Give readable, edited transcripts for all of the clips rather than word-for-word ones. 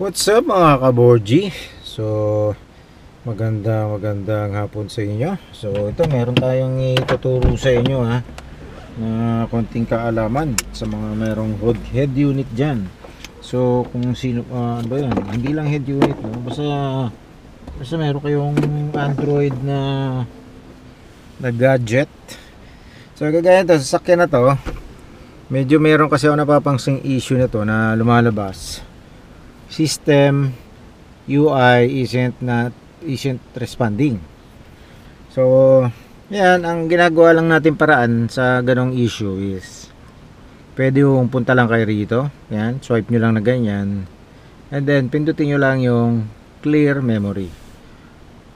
What's up mga kaborji? So, magandang hapon sa inyo. So, ito meron tayong ituturo sa inyo na konting kaalaman sa mga merong head unit dyan. So, kung sino, ano ba yan? Hindi lang head unit, no? Basta meron kayong Android na gadget. So, kagaya ito, sa sasakyan na to, medyo meron kasi ako napapangsing issue na to na lumalabas. System UI isn't responding. So, yan ang ginagawa lang natin paraan sa ganong issue is pwede yung punta lang kayo rito. Yan, swipe nyo lang na ganyan. And then, pindutin nyo lang yung clear memory.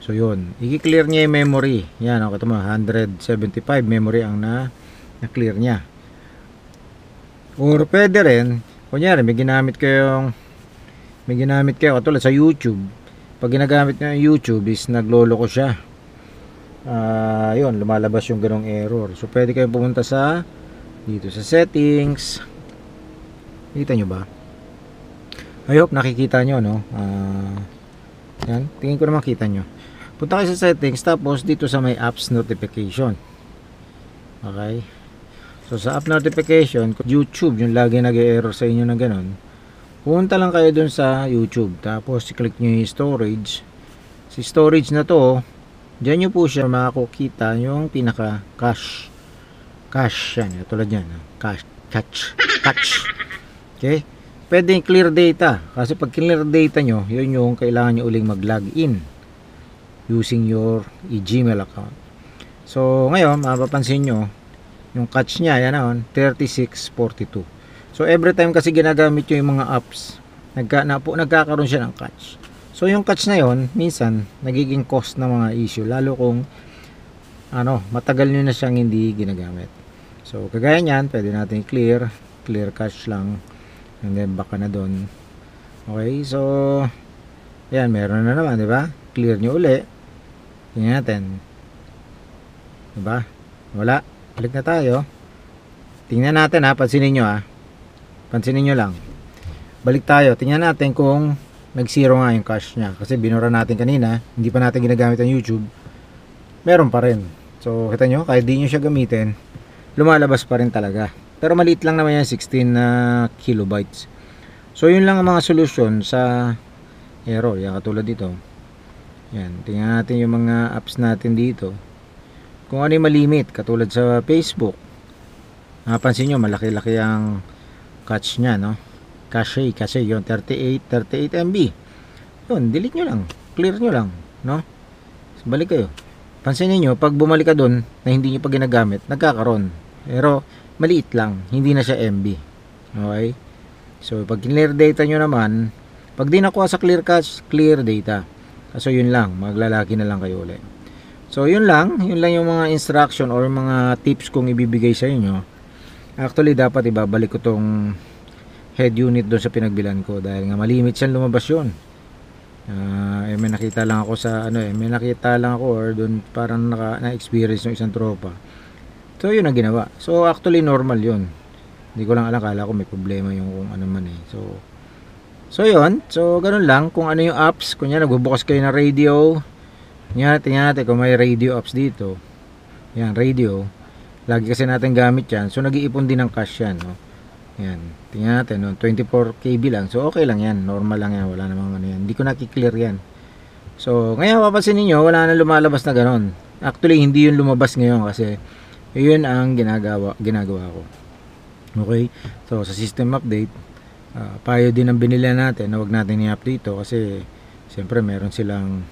So, yun. I-clear niya yung memory. Yan, okay, ito mo, 175 memory ang na-clear niya. Or pwede rin, kunyari, may ginamit kayo katulad sa YouTube. Pag ginagamit nyo yung YouTube is naglolo ko siya. Yun, lumalabas yung ganong error. So pwede kayong pumunta dito sa settings. Kita nyo ba? I hope nakikita nyo, no? Yan, tingin ko naman kita nyo. Punta kayo sa settings, tapos dito sa may apps notification. Okay? So sa app notification, YouTube yung lagi nag-error sa inyo na ganon. Punta lang kayo dun sa YouTube, tapos i-click nyo yung storage. Si storage na to, dyan nyo po siya makakukita yung pinaka cache yan, tulad yan, cache. Okay, pwede yung clear data, kasi pag clear data nyo, yun yung kailangan nyo uling mag-login using your Gmail account. So ngayon mapapansin nyo yung cache nya, yan na, 3642. So every time kasi ginagamit yung mga apps, nagkakaroon siya ng cache. So yung cache na yon, minsan nagiging cause ng mga issue, lalo kung matagal nyo na siyang hindi ginagamit. So kagaya niyan, pwede natin clear cache lang, and then baka na doon. Okay, so yan, meron na naman, di ba? Clear nyo uli. Tingnan natin, di ba? Wala. Balik na tayo. Tingnan natin, pansinin nyo, pansinin nyo lang. Balik tayo, tingnan natin kung nag-zero nga yung cache nya, kasi binura natin kanina, hindi pa natin ginagamit ang YouTube, meron pa rin. So kita nyo, kahit di nyo siya gamitin, lumalabas pa rin talaga. Pero maliit lang naman yan, 16 kilobytes. So yun lang ang mga solusyon sa error. Yan, katulad dito. Yan, tingnan natin yung mga apps natin dito, kung ano yung malimit. Katulad sa Facebook, napansin nyo, malaki-laki ang cache nya, no? Cache yun, 38 MB. Yun, delete nyo lang, clear nyo lang, no? So, balik kayo. Pansinin nyo, pag bumalik ka dun na hindi nyo pa ginagamit, nagkakaroon. Pero maliit lang, hindi na siya MB. Okay? So pag clear data nyo naman, pag di nakuha sa clear cache, clear data. So yun lang, maglalaki na lang kayo ulit. So yun lang yung mga instruction or mga tips kong ibibigay sa inyo. Actually dapat ibabalik ko tong head unit doon sa pinagbilan ko, dahil nga malimit siyang lumabas yun. May nakita lang ako or doon parang na-experience ng isang tropa. So yun ang ginawa. So actually normal yun. Hindi ko lang alam, kala ko may problema yung kung ano man eh. So yun. So ganun lang. Kung ano yung apps, kunya nagbubukas kayo ng radio. Tingnan natin kung may radio apps dito. Yan, radio. Lagi kasi natin gamit yan. So nag-iipon din ng cache yan, no? Yan. Tingnan natin, no? 24 KB lang. So okay lang yan. Normal lang yan. Wala namang ano yan. Hindi ko nakiklear yan. So ngayon papansin niyo, wala na lumalabas na ganon. Actually hindi yun lumabas ngayon kasi yun ang ginagawa ko. Okay? So sa system update, payo din ang binili natin na wag natin i-update ito, kasi siyempre meron silang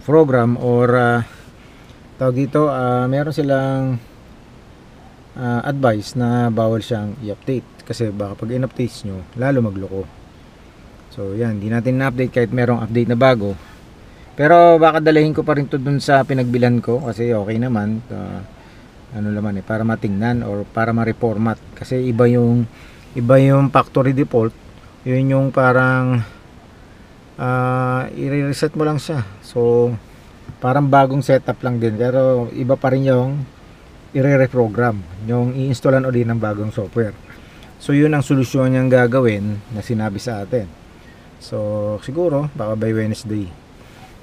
program or tawag dito, meron silang advice na bawal siyang i-update, kasi baka pag in-updates nyo lalo magloko. So yan, hindi natin na-update kahit merong update na bago, pero baka dalahin ko pa rin to dun sa pinagbilan ko, kasi okay naman, para matingnan or para ma-reformat, kasi iba yung factory default. Yun yung parang i-reset mo lang siya, so parang bagong setup lang din, pero iba pa rin yung i-reprogram, yung i-installan ulit ng bagong software. So yun ang solusyon niyang gagawin na sinabi sa atin. So siguro baka by Wednesday.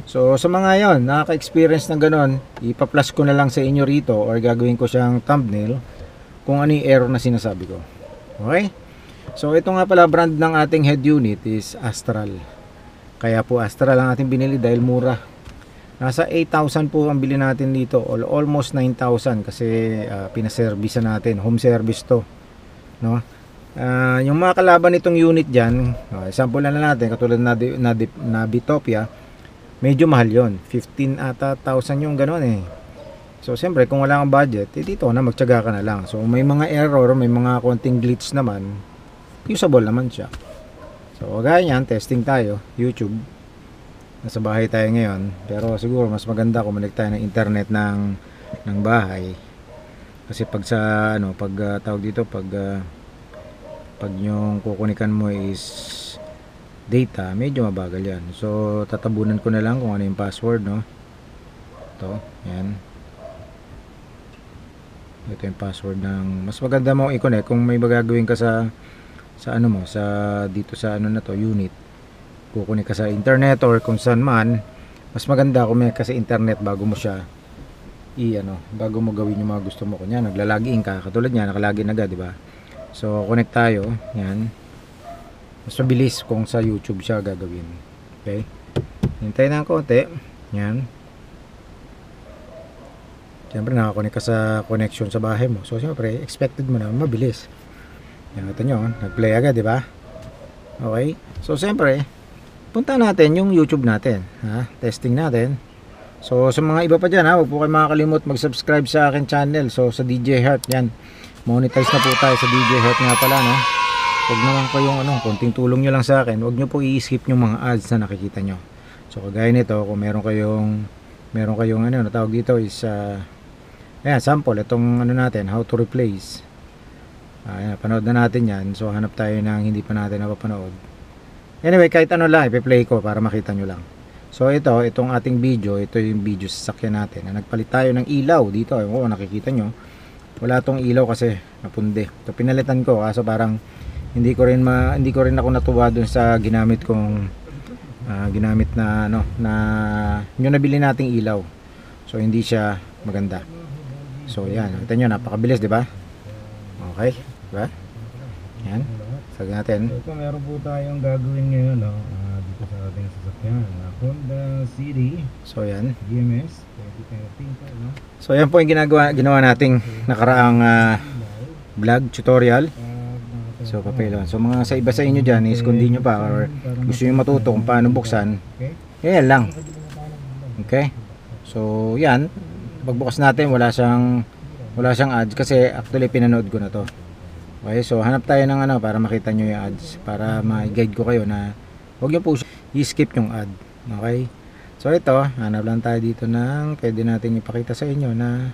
So sa mga yon nakaka-experience ng ganon, ipa-plus ko na lang sa inyo rito or gagawin ko siyang thumbnail kung ano yung error na sinasabi ko. Okay? So ito nga pala brand ng ating head unit is Astral. Kaya po Astral ang ating binili dahil mura. Nasa 8,000 po ang bili natin dito, or almost 9,000 kasi pinaservice natin, home service to, no? Yung mga kalaban nitong unit diyan, example na natin katulad na Bitopia, medyo mahal yon, 15 ata 1,000 yung ganoon eh. So siyempre kung wala kang budget, dito na magtiyaga ka na lang. So may mga error, may mga konting glitch naman, usable naman siya. So gaya niyan, testing tayo, YouTube. Nasa bahay tayo ngayon, pero siguro mas maganda kung connect tayo ng internet ng bahay. Kasi pag sa tawag dito, pag yung kukunikan mo is data, medyo mabagal yan. So tatabunan ko na lang kung ano yung password, no. Ito, yan. Ito yung password ng, mas maganda mo i-connect kung may magagawin ka sa dito sa na to, unit. Kukunin ka sa internet or kung saan man, mas maganda kung may ka sa internet bago mo siya bago mo gawin yung mga gusto mo. Kunya naglalagin ka, katulad niya nakalagin agad, di ba? So connect tayo, yan. Mas mabilis kung sa YouTube siya gagawin. Okay? Hintayin ng konti, yan. Siyempre nakakonek ka sa connection sa bahay mo. So siyempre expected mo na mabilis. Yan, ito nyo, nag-play agad, di ba? Okay? So siyempre punta natin yung YouTube natin, testing natin. So sa mga iba pa dyan, huwag po kayo makakalimot mag-subscribe sa akin channel. So sa DJ Heart, yan, monetize na po tayo sa DJ Heart nga pala, no? Huwag naman kayong konting tulong nyo lang sa akin, huwag nyo po i-skip yung mga ads na nakikita nyo. So kagaya nito, kung meron kayong natawag dito is ayan, sample, itong natin, how to replace. Ayan, panood na natin yan. So hanap tayo ng hindi pa natin napapanood. Anyway, kahit ano lang, ipi-play ko para makita nyo lang. So itong ating video, ito yung video sa sasakyan natin. Nagpalit tayo ng ilaw dito. Nakikita nyo. Wala tong ilaw kasi napundi. Ito pinalitan ko, kaso parang hindi ko rin ako natuwa dun sa ginamit na yung nabili nating ilaw. So hindi siya maganda. So yan, kita nyo, napakabilis, di ba? Okay, di ba? Yan. Sagad natin. So, ito meron po tayong gagawin ngayon, dito sa ating sasakyan, Honda City. So yan, GMS 2013, no? So yan po yung ginawa nating nakaraang vlog tutorial. So papel. So mga sa iba sa inyo dyan is kung di nyo pa or gusto nyo matuto kung paano buksan, yan lang. Okay. So yan, pagbukas natin wala siyang ads kasi actually pinanood ko na to. Okay, so hanap tayo ng para makita nyo yung ads, para ma-guide ko kayo na huwag nyo po i-skip yung ad. Okay, so ito, hanap lang tayo dito ng pwede natin ipakita sa inyo na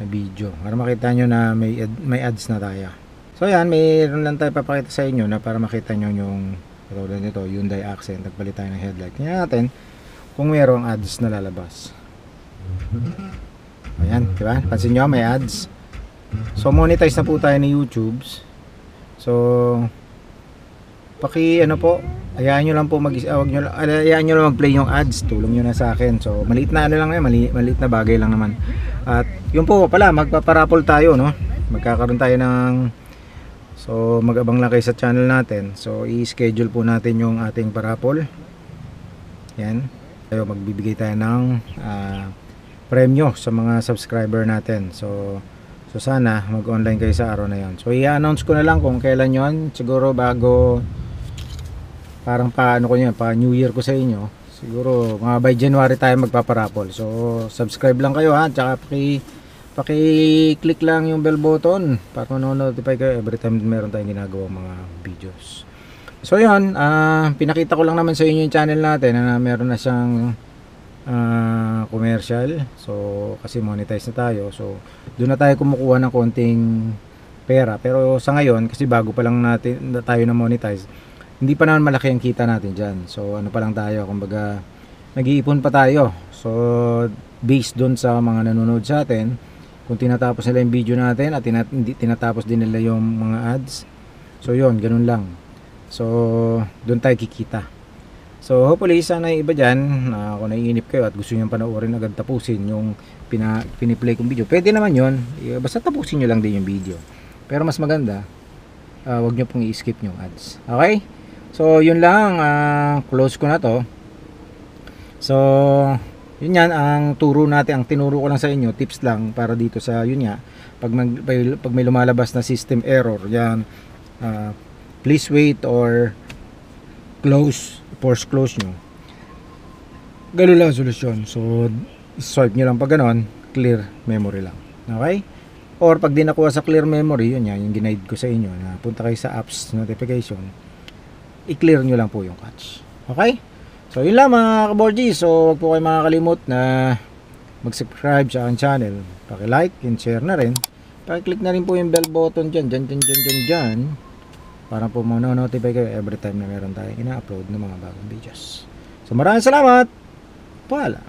video para makita nyo na may ads na tayo. So yan, mayroon lang tayo papakita sa inyo na para makita nyo yung katulad nito, Hyundai Accent. Nagpalit tayo ng headlight. Tingnan natin kung mayroong ads na lalabas. Ayan, diba? Pansin nyo, may ads. So monetize na po tayo ni YouTube. So hayaan nyo lang po hayaan nyo lang mag-play yung ads. Tulong nyo na sa akin. So maliit na lang yan, maliit na bagay lang naman. At yun po pala, magpaparapol tayo, no? Magkakaroon tayo so mag-abang lang kayo sa channel natin. So i-schedule po natin yung ating parapol. Yan. So magbibigay tayo ng premyo sa mga subscriber natin. So sana mag-online kayo sa araw na yon. So i-announce ko na lang kung kailan yon. Siguro bago parang pa New Year ko sa inyo. Siguro mga by January tayo magpaparapol. So subscribe lang kayo, tsaka paki-click lang yung bell button para ma-notify kayo every time meron tayong ginagawang mga videos. So yun, pinakita ko lang naman sa inyo yung channel natin na meron na siyang commercial. So kasi monetize na tayo, so doon na tayo kumukuha ng konting pera. Pero sa ngayon, kasi bago pa lang tayo na monetize, hindi pa naman malaki ang kita natin dyan. So pa lang tayo, kumbaga nag-iipon pa tayo. So based doon sa mga nanonood sa atin, kung tinatapos nila yung video natin at tinatapos din nila yung mga ads, so yun, ganun lang. So doon tayo kikita. So hopefully sana yung iba dyan, kung naiinip kayo at gusto nyo panoorin agad tapusin yung piniplay kong video, pwede naman yun, basta tapusin nyo lang din yung video. Pero mas maganda, wag nyo pong i-skip yung ads. Okay? So yun lang, close ko na to. So yun yan ang turo natin, ang tinuro ko lang sa inyo, tips lang para dito sa yun nga, pag may lumalabas na system error, yan, please wait or force close nyo. Ganun lang ang solusyon. So swipe nyo lang pag ganon, clear memory lang. Okay? Or pag di nakuha sa clear memory, yun yan, yung ginaid ko sa inyo, na punta kayo sa apps notification, i-clear nyo lang po yung cache. Okay? So yun lang mga kaborgi. So wag po kayo makakalimot na mag-subscribe sa aking channel. Paki-like and share na rin. Paki-click na rin po yung bell button dyan para po ma-notify kayo every time na meron tayong ina-upload ng mga bagong videos. So maraming salamat. Paalam.